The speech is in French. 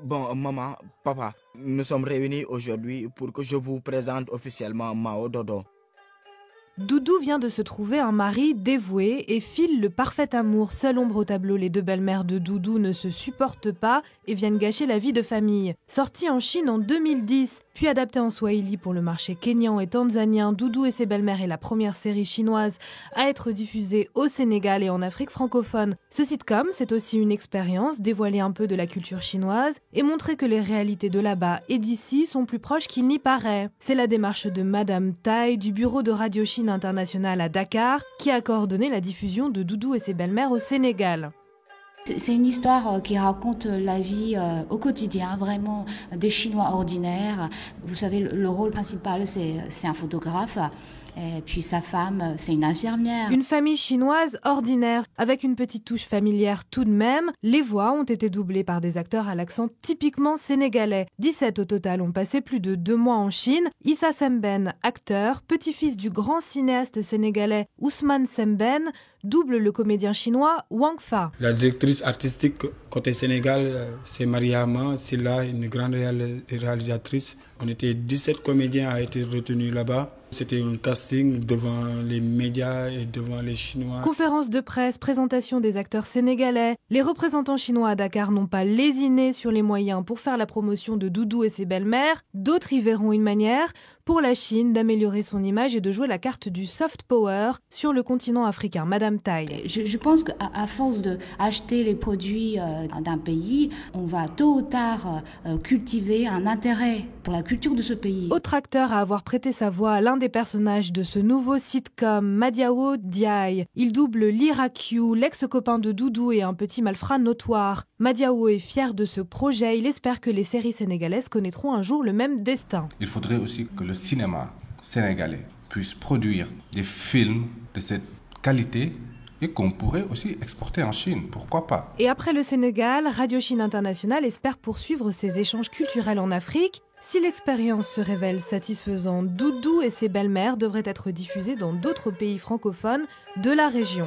Bon, maman, papa, nous sommes réunis aujourd'hui pour que je vous présente officiellement Mao Dodo. Doudou vient de se trouver un mari dévoué et file le parfait amour. Seule ombre au tableau, les deux belles-mères de Doudou ne se supportent pas et viennent gâcher la vie de famille. Sorti en Chine en 2010, puis adapté en swahili pour le marché kényan et tanzanien, Doudou et ses belles-mères est la première série chinoise à être diffusée au Sénégal et en Afrique francophone. Ce sitcom, c'est aussi une expérience, dévoiler un peu de la culture chinoise et montrer que les réalités de là-bas et d'ici sont plus proches qu'il n'y paraît. C'est la démarche de Madame Tai du bureau de Radio Chine internationale à Dakar qui a coordonné la diffusion de Doudou et ses belles-mères au Sénégal. C'est une histoire qui raconte la vie au quotidien, vraiment des Chinois ordinaires. Vous savez, le rôle principal, c'est un photographe. Et puis sa femme, c'est une infirmière. Une famille chinoise ordinaire, avec une petite touche familière tout de même. Les voix ont été doublées par des acteurs à l'accent typiquement sénégalais. 17 au total ont passé plus de 2 mois en Chine. Issa Semben, acteur, petit-fils du grand cinéaste sénégalais Ousmane Semben, double le comédien chinois Wang Fa. La directrice artistique côté Sénégal, c'est Mariama Silla, une grande réalisatrice. On était 17 comédiens à être retenus là-bas. C'était un casting devant les médias et devant les Chinois. Conférence de presse, présentation des acteurs sénégalais. Les représentants chinois à Dakar n'ont pas lésiné sur les moyens pour faire la promotion de Doudou et ses belles-mères. D'autres y verront une manière pour la Chine d'améliorer son image et de jouer la carte du soft power sur le continent africain. Madame Tai. Je pense qu'à force d'acheter les produits d'un pays, on va tôt ou tard cultiver un intérêt pour la culture de ce pays. Autre acteur à avoir prêté sa voix à l'un des personnages de ce nouveau sitcom, Madiao Diaye. Il double Lira Q, l'ex-copain de Doudou et un petit malfrat notoire. Madiao est fier de ce projet. Il espère que les séries sénégalaises connaîtront un jour le même destin. Il faudrait aussi que le cinéma sénégalais puisse produire des films de cette qualité et qu'on pourrait aussi exporter en Chine, pourquoi pas. Et après le Sénégal, Radio Chine Internationale espère poursuivre ses échanges culturels en Afrique. Si l'expérience se révèle satisfaisante, Doudou et ses belles-mères devraient être diffusées dans d'autres pays francophones de la région.